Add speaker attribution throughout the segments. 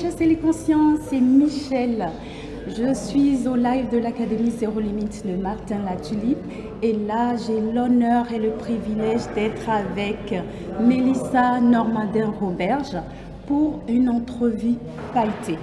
Speaker 1: chers téléconscients, c'est Michel. Je suis au live de l'Académie Zéro Limite de Martin Latulipe et là j'ai l'honneur et le privilège d'être avec Mélissa Normandin-Roberge pour une entrevue pailletée.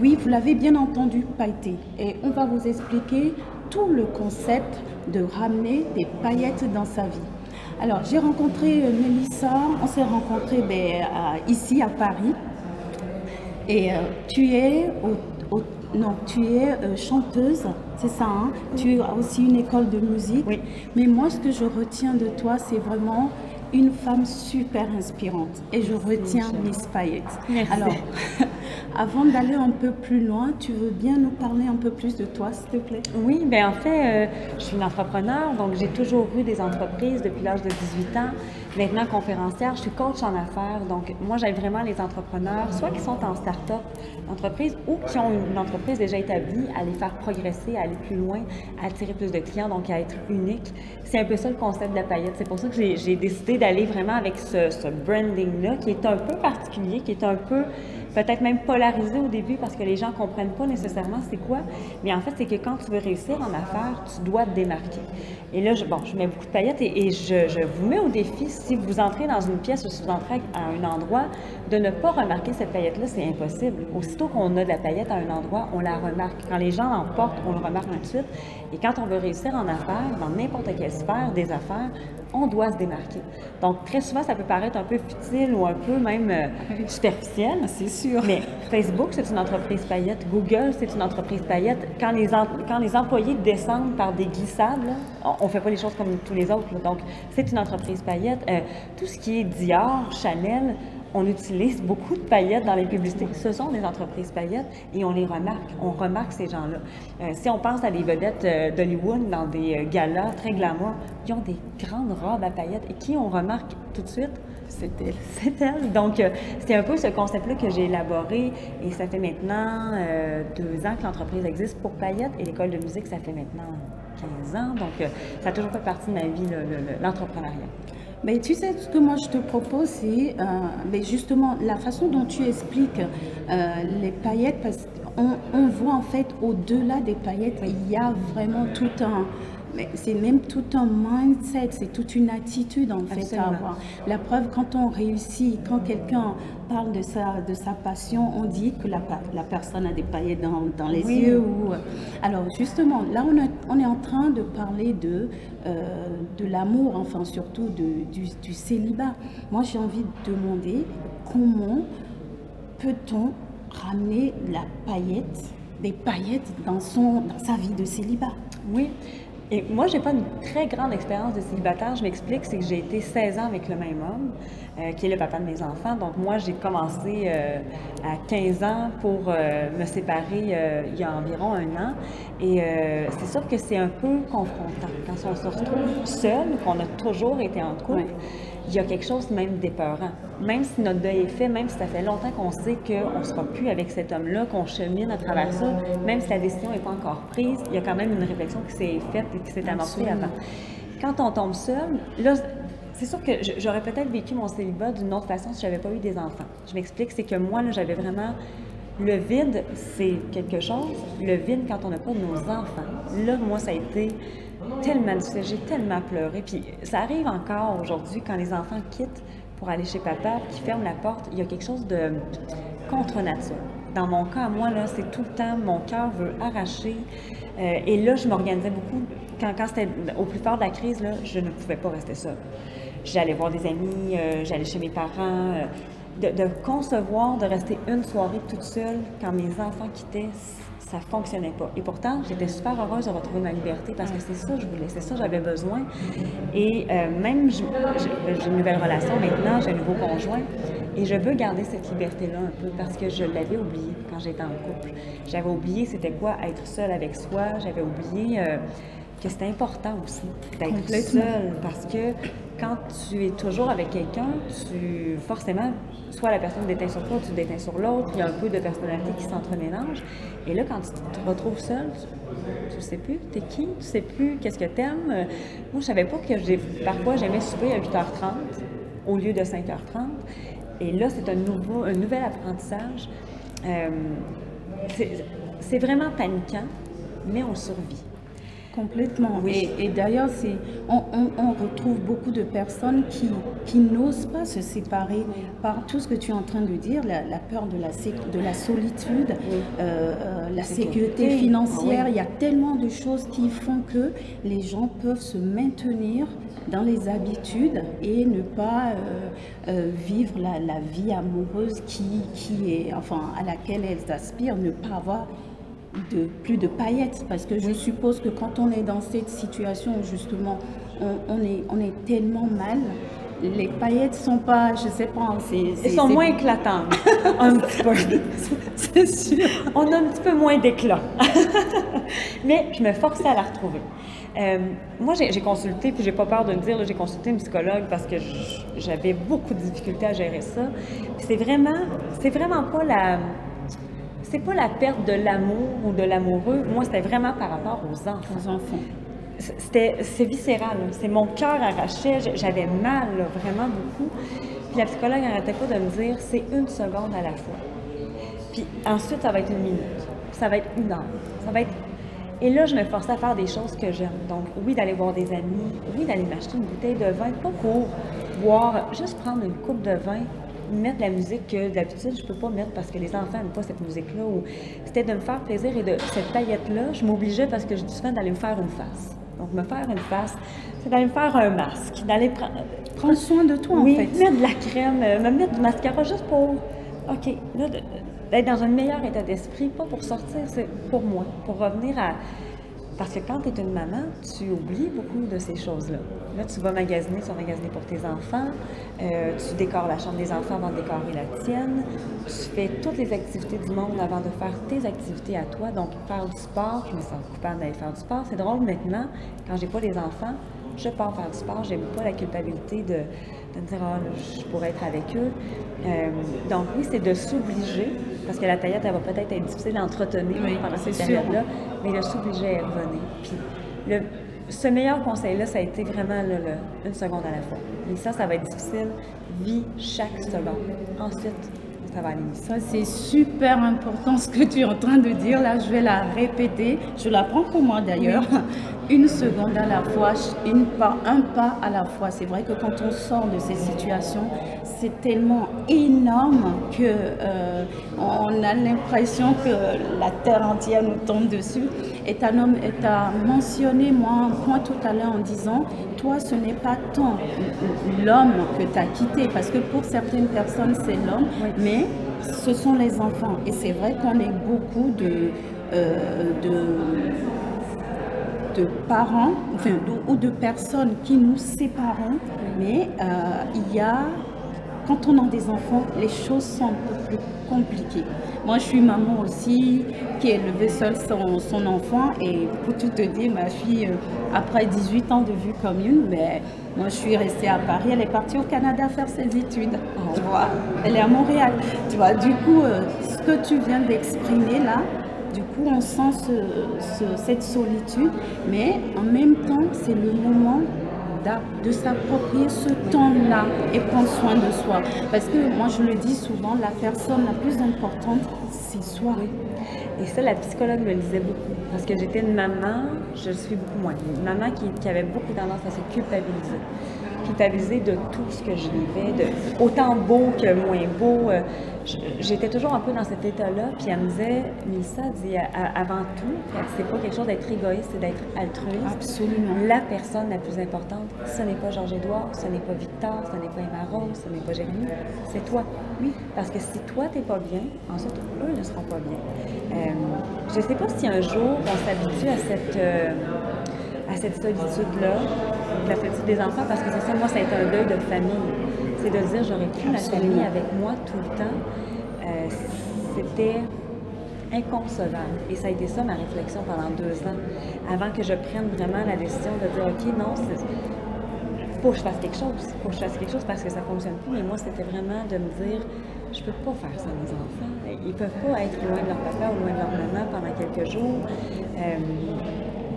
Speaker 1: Oui, vous l'avez bien entendu, pailletée. Et on va vous expliquer tout le concept de ramener des paillettes dans sa vie. Alors j'ai rencontré Mélissa, on s'est rencontrés ici à Paris et tu es chanteuse, c'est ça, hein? Tu as aussi une école de musique.
Speaker 2: Oui.
Speaker 1: Mais moi, ce que je retiens de toi, c'est vraiment une femme super inspirante. Et je retiens Miss Paillette.
Speaker 2: Merci.
Speaker 1: Alors, avant d'aller un peu plus loin, tu veux bien nous parler un peu plus de toi, s'il te plaît?
Speaker 2: Oui, bien en fait, je suis une entrepreneur, donc j'ai toujours eu des entreprises depuis l'âge de 18 ans. Maintenant, conférencière, je suis coach en affaires. Donc, moi, j'aide vraiment les entrepreneurs, soit qui sont en start-up, entreprise, ou qui ont une entreprise déjà établie, à les faire progresser, à aller plus loin, à attirer plus de clients, donc à être unique. C'est un peu ça le concept de la paillette. C'est pour ça que j'ai décidé d'aller vraiment avec ce branding-là, qui est un peu particulier, qui est un peu peut-être même polarisé au début parce que les gens ne comprennent pas nécessairement c'est quoi. Mais en fait, c'est que quand tu veux réussir en affaires, tu dois te démarquer. Et là, je mets beaucoup de paillettes et je vous mets au défi, si vous entrez dans une pièce ou si vous entrez à un endroit, de ne pas remarquer cette paillette-là, c'est impossible. Aussitôt qu'on a de la paillette à un endroit, on la remarque. Quand les gens en portent, on le remarque tout de suite. Et quand on veut réussir en affaires, dans n'importe quelle sphère des affaires, on doit se démarquer. Donc, très souvent, ça peut paraître un peu futile ou un peu même superficiel.
Speaker 1: C'est sûr.
Speaker 2: Mais Facebook, c'est une entreprise paillette. Google, c'est une entreprise paillette. Quand les employés descendent par des glissades, là, on ne fait pas les choses comme tous les autres. Là. Donc, c'est une entreprise paillette. Tout ce qui est Dior, Chanel, on utilise beaucoup de paillettes dans les publicités. Ce sont des entreprises paillettes et on les remarque. On remarque ces gens-là. Si on pense à des vedettes d'Hollywood dans des galas très glamour, ils ont des grandes robes à paillettes et qui on remarque tout de suite?
Speaker 1: C'est elle.
Speaker 2: C'est elle. Donc, c'est un peu ce concept-là que j'ai élaboré et ça fait maintenant 2 ans que l'entreprise existe pour paillettes et l'école de musique, ça fait maintenant 15 ans. Donc, ça a toujours fait partie de ma vie, l'entrepreneuriat.
Speaker 1: Mais tu sais, ce que moi je te propose, c'est justement la façon dont tu expliques les paillettes, parce qu'on voit en fait au-delà des paillettes, il y a vraiment c'est même tout un mindset, c'est toute une attitude en fait à avoir. La preuve, quand on réussit, quand quelqu'un parle de sa passion, on dit que la personne a des paillettes dans les yeux. Alors justement, là on est en train de parler de l'amour, enfin surtout du célibat. Moi j'ai envie de demander comment peut-on ramener des paillettes dans sa vie de célibat?
Speaker 2: Oui. Et moi, je n'ai pas une très grande expérience de célibataire. Je m'explique, c'est que j'ai été 16 ans avec le même homme, qui est le papa de mes enfants. Donc, moi, j'ai commencé à 15 ans pour me séparer il y a environ 1 an. Et c'est sûr que c'est un peu confrontant. Quand on se retrouve seul, qu'on a toujours été en couple, il y a quelque chose même d'épeurant. Même si notre deuil est fait, même si ça fait longtemps qu'on sait qu'on ne sera plus avec cet homme-là, qu'on chemine à travers ça, même si la décision n'est pas encore prise, il y a quand même une réflexion qui s'est faite et qui s'est amorcée avant. Quand on tombe seul, là, c'est sûr que j'aurais peut-être vécu mon célibat d'une autre façon si je n'avais pas eu des enfants. Je m'explique, c'est que moi, là, j'avais vraiment... Le vide, c'est quelque chose. Le vide, quand on n'a pas de nos enfants, là, moi, ça a été tellement difficile. J'ai tellement pleuré. Puis ça arrive encore aujourd'hui, quand les enfants quittent pour aller chez papa, qui ferment la porte, il y a quelque chose de contre nature. Dans mon cas, moi, là, c'est tout le temps, mon cœur veut arracher. Et là, je m'organisais beaucoup. Quand c'était au plus fort de la crise, là, je ne pouvais pas rester seule. J'allais voir des amis, j'allais chez mes parents. De concevoir, de rester une soirée toute seule quand mes enfants quittaient, ça ne fonctionnait pas. Et pourtant, j'étais super heureuse de retrouver ma liberté parce que c'est ça que je voulais, c'est ça que j'avais besoin. Et même, j'ai une nouvelle relation maintenant, j'ai un nouveau conjoint et je veux garder cette liberté-là un peu parce que je l'avais oublié quand j'étais en couple. J'avais oublié c'était quoi être seule avec soi, j'avais oublié que c'était important aussi d'être seule parce que quand tu es toujours avec quelqu'un, forcément, soit la personne déteint sur toi, tu déteins sur l'autre, il y a un peu de personnalité qui s'entremélange. Et là, quand tu te retrouves seule, tu ne sais plus t'es qui, tu ne sais plus qu'est-ce que t'aimes. Moi, je ne savais pas que parfois j'aimais souper à 8h30 au lieu de 5h30. Et là, c'est un nouvel apprentissage. Euh, c'est vraiment paniquant, mais on survit.
Speaker 1: Complètement.
Speaker 2: Oui.
Speaker 1: Et d'ailleurs, on retrouve beaucoup de personnes qui n'osent pas se séparer par tout ce que tu es en train de dire, la peur de la solitude, la sécurité financière. Il y a tellement de choses qui font que les gens peuvent se maintenir dans les habitudes et ne pas vivre la vie amoureuse qui est, enfin, à laquelle elles aspirent, ne pas avoir plus de paillettes, parce que je suppose que quand on est dans cette situation où justement on est tellement mal, les paillettes sont pas, je sais pas,
Speaker 2: elles sont moins éclatantes, un petit peu.
Speaker 1: C'est sûr.
Speaker 2: On a un petit peu moins d'éclat. Mais je me forçais à la retrouver. Moi, j'ai consulté, puis j'ai pas peur de le dire, j'ai consulté une psychologue parce que j'avais beaucoup de difficultés à gérer ça. C'est vraiment pas c'est pas la perte de l'amour ou de l'amoureux. Moi, c'était vraiment par rapport aux enfants. C'est viscéral. C'est mon cœur arraché. J'avais mal, là, vraiment beaucoup. Puis la psychologue n'arrêtait pas de me dire, c'est 1 seconde à la fois. Puis ensuite, ça va être 1 minute. Ça va être 1 heure. Ça va être... Et là, je me forçais à faire des choses que j'aime. Donc, oui, d'aller voir des amis. Oui, d'aller m'acheter une bouteille de vin. Pas pour boire, juste prendre une coupe de vin, mettre de la musique que d'habitude je peux pas mettre parce que les enfants n'aiment pas cette musique-là. C'était de me faire plaisir et de cette paillette-là, je m'obligeais parce que je dis souvent d'aller me faire une face. Donc, me faire une face, c'est d'aller me faire un masque, d'aller
Speaker 1: prendre soin de toi,
Speaker 2: oui,
Speaker 1: en fait.
Speaker 2: mettre de la crème, me mettre du mascara juste pour, OK, là, d'être dans un meilleur état d'esprit, pas pour sortir, c'est pour moi, pour revenir à... Parce que quand tu es une maman, tu oublies beaucoup de ces choses-là. Là, tu vas magasiner, pour tes enfants, tu décores la chambre des enfants avant de décorer la tienne, tu fais toutes les activités du monde avant de faire tes activités à toi. Donc, faire du sport, je me sens coupable d'aller faire du sport. C'est drôle maintenant, quand j'ai pas les enfants, je pars faire du sport, j'aime pas la culpabilité de me dire « Ah, je pourrais être avec eux ». Donc oui, c'est de s'obliger, parce que la taillette, elle va peut-être être difficile à entretenir pendant cette période-là, mais de s'obliger à y revenir. Puis ce meilleur conseil-là, ça a été vraiment 1 seconde à la fois. Et ça va être difficile, vis chaque seconde. Ensuite, ça va aller mieux.
Speaker 1: Ça, c'est super important ce que tu es en train de dire. Là, je vais la répéter. Je la prends pour moi d'ailleurs. Oui. 1 seconde à la fois, un pas à la fois. C'est vrai que quand on sort de ces situations, c'est tellement énorme que on a l'impression que la terre entière nous tombe dessus. Et tu as mentionné, moi, un point tout à l'heure en disant, toi, ce n'est pas tant l'homme que tu as quitté, parce que pour certaines personnes, c'est l'homme, mais ce sont les enfants. Et c'est vrai qu'on est beaucoup de parents, enfin, ou de personnes qui nous séparent, mais il y a... Quand on a des enfants, les choses sont un peu plus compliquées. Moi, je suis maman aussi, qui a élevé seule son enfant. Et pour tout te dire, ma fille, après 18 ans de vue commune, ben, moi, je suis restée à Paris. Elle est partie au Canada faire ses études. Tu vois, elle est à Montréal. Tu vois, du coup, ce que tu viens d'exprimer là, du coup, on sent cette solitude. Mais en même temps, c'est le moment de s'approprier ce temps-là et prendre soin de soi. Parce que moi, je le dis souvent, la personne la plus importante, c'est soi.
Speaker 2: Et ça, la psychologue me le disait beaucoup. Parce que j'étais une maman, je suis beaucoup moins. Une maman qui avait beaucoup tendance à se culpabiliser. Culpabiliser de tout ce que je vivais, de autant beau que moins beau. J'étais toujours un peu dans cet état-là. Puis elle me disait, Mélissa dit, avant tout, c'est pas quelque chose d'être égoïste, c'est d'être altruiste.
Speaker 1: Absolument.
Speaker 2: La personne la plus importante, ce n'est pas Georges-Édouard, ce n'est pas Victor, ce n'est pas Emma Rose, ce n'est pas Jérémy, c'est toi. Oui. Parce que si toi, t'es pas bien, ensuite, eux ne seront pas bien. Je sais pas si un jour, on s'habitue à cette solitude-là, la solitude des enfants, parce que c'est ça, moi, ça a été un deuil de famille. C'est de dire, j'aurais plus ma famille avec moi tout le temps. C'était inconcevable. Et ça a été ça ma réflexion pendant 2 ans, avant que je prenne vraiment la décision de dire, OK, non, faut que je fasse quelque chose. Faut que je fasse quelque chose parce que ça ne fonctionne plus. Mais moi, c'était vraiment de me dire, je peux pas faire ça à mes enfants. Ils peuvent pas être loin de leur papa ou loin de leur maman pendant quelques jours.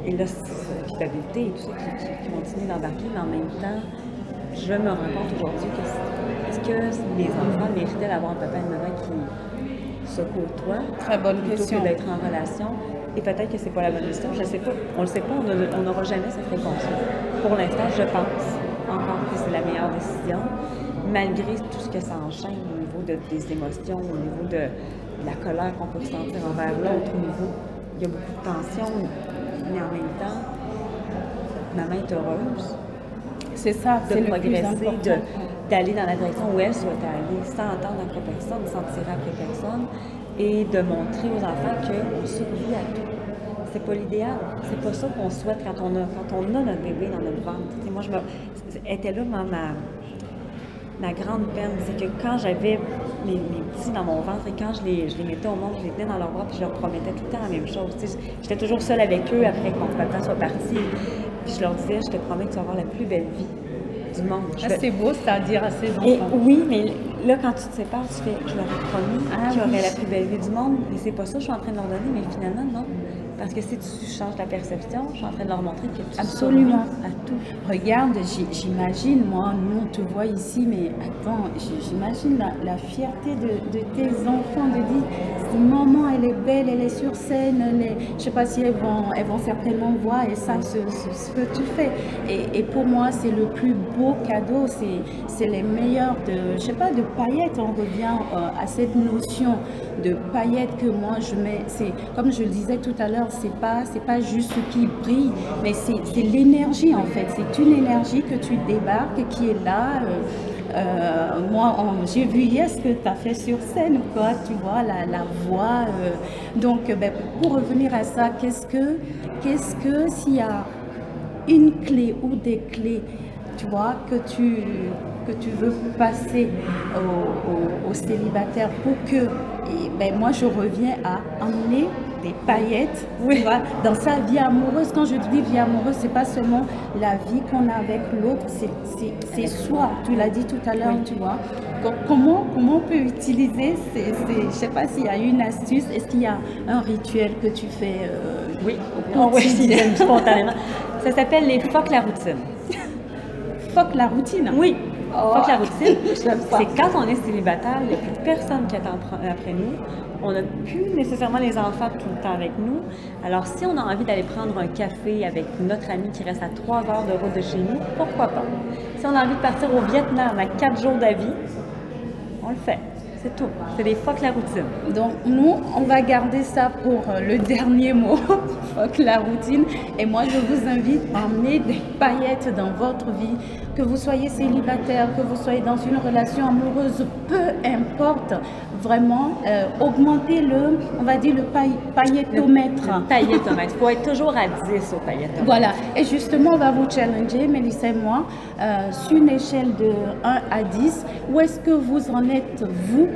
Speaker 2: Et là, c'est la culpabilité et tout ça qui continue d'embarquer, mais en même temps, je me rends compte aujourd'hui que est-ce que les enfants méritaient d'avoir un papa et une maman qui se côtoient.
Speaker 1: Très bonne
Speaker 2: plutôt
Speaker 1: question.
Speaker 2: que d'être en relation. Et peut-être que c'est pas la bonne décision, je ne sais pas. On le sait pas, on n'aura jamais cette réponse-là. Pour l'instant, je pense encore que c'est la meilleure décision, malgré tout ce que ça enchaîne au niveau des émotions, au niveau de la colère qu'on peut ressentir envers l'autre, au niveau, il y a beaucoup de tensions, mais en même temps, maman est heureuse.
Speaker 1: C'est ça, c'est
Speaker 2: de
Speaker 1: le plus
Speaker 2: progresser,
Speaker 1: important.
Speaker 2: d'aller dans la direction où elle souhaite aller, sans attendre après personne, sans tirer après personne, et de montrer aux enfants qu'on survit à tout. C'est pas l'idéal. C'est pas ça qu'on souhaite quand on a notre bébé dans notre ventre. T'sais, moi, était là ma grande peine, c'est que quand j'avais mes petits dans mon ventre et quand je les mettais au monde, je les tenais dans leurs bras puis je leur promettais tout le temps la même chose. J'étais toujours seule avec eux après que mon papa soit parti. Puis je leur disais, je te promets que tu vas avoir la plus belle vie du monde.
Speaker 1: C'est beau, c'est à dire à ses enfants.
Speaker 2: Et oui, mais là, quand tu te sépares, tu fais, je leur ai promis qu'il y aurait la plus belle vie du monde. Et c'est pas ça que je suis en train de leur donner, mais finalement, non. Parce que si tu changes ta perception, je suis en train de leur montrer que tu
Speaker 1: absolument
Speaker 2: à tout.
Speaker 1: Regarde, j'imagine, moi, nous on te voit ici, mais attends, j'imagine la fierté de tes enfants de dire, maman, elle est belle, elle est sur scène, je sais pas si elles vont certainement voir et savent ce que tu fais. Et pour moi, c'est le plus beau cadeau, c'est les meilleurs je sais pas, de paillettes. On revient à cette notion de paillettes que moi je mets. C'est comme je le disais tout à l'heure, c'est pas juste ce qui brille, mais c'est l'énergie en fait. C'est une énergie que tu débarques et qui est là. Moi, j'ai vu hier ce que tu as fait sur scène, quoi, tu vois, la voix. Donc, pour revenir à ça, qu'est-ce que s'il y a une clé ou des clés, tu vois, que tu veux passer aux célibataires pour que, moi je reviens à emmener des paillettes, tu vois, dans sa vie amoureuse. Quand je dis vie amoureuse, c'est pas seulement la vie qu'on a avec l'autre, c'est soi. Tu l'as dit tout à l'heure, tu vois. Donc, comment on peut utiliser je sais pas s'il y a une astuce, est-ce qu'il y a un rituel que tu fais
Speaker 2: oui, spontanément. Ça s'appelle les fuck la routine.
Speaker 1: Fuck la routine?
Speaker 2: Oui. Fuck la routine,
Speaker 1: c'est
Speaker 2: quand on est célibataire, il n'y a plus personne qui attend après nous. On n'a plus nécessairement les enfants tout le temps avec nous. Alors, si on a envie d'aller prendre un café avec notre ami qui reste à 3 heures de route de chez nous, pourquoi pas? Si on a envie de partir au Vietnam à 4 jours d'avis, on le fait. C'est tout. C'est des fuck la routine.
Speaker 1: Donc, nous, on va garder ça pour le dernier mot. Fuck la routine. Et moi, je vous invite à emmener des paillettes dans votre vie. Que vous soyez célibataire, que vous soyez dans une relation amoureuse, peu importe. Vraiment, augmenter on va dire, le paillettomètre.
Speaker 2: Le paillettomètre. Il faut être toujours à 10 au paillettomètre.
Speaker 1: Voilà. Et justement, on va vous challenger, Mélissa et moi, sur une échelle de 1 à 10. Où est-ce que vous en êtes, vous,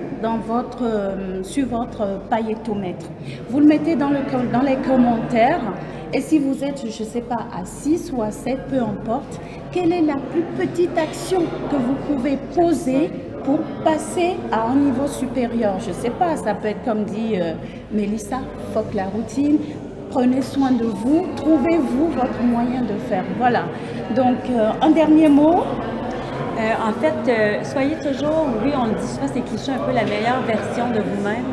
Speaker 1: sur votre paillettomètre? Vous le mettez dans les commentaires. Et si vous êtes, je ne sais pas, à 6 ou à 7, peu importe, quelle est la plus petite action que vous pouvez poser pour passer à un niveau supérieur? Je ne sais pas, ça peut être comme dit Mélissa, fuck la routine, prenez soin de vous, trouvez-vous votre moyen de faire. Voilà. Donc, un dernier mot.
Speaker 2: En fait, soyez toujours, oui, on le dit souvent, c'est cliché, un peu la meilleure version de vous-même.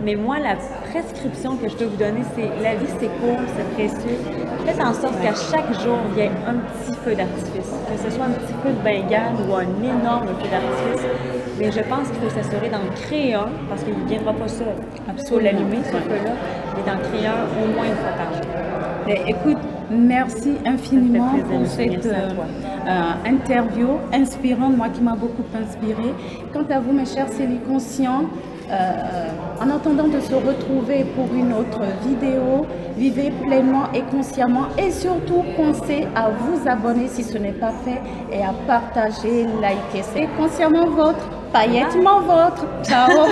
Speaker 2: Mais moi, la prescription que je peux vous donner, c'est la vie, c'est court, c'est précieux. Faites en sorte qu'à chaque jour, il y ait un petit feu d'artifice. Que ce soit un petit feu de Bengale ou un énorme feu d'artifice. Mais je pense qu'il faut s'assurer d'en créer un, parce qu'il ne viendra pas seul. Il faut l'allumer, ce feu-là, et d'en créer un au moins une fois par jour.
Speaker 1: Écoute, merci infiniment pour cette interview inspirante, moi qui m'a beaucoup inspirée. Quant à vous, mes chers Céliconscients, en attendant de se retrouver pour une autre vidéo, vivez pleinement et consciemment et surtout pensez à vous abonner si ce n'est pas fait et à partager, liker. C'est consciemment votre, paillettement votre. Ciao.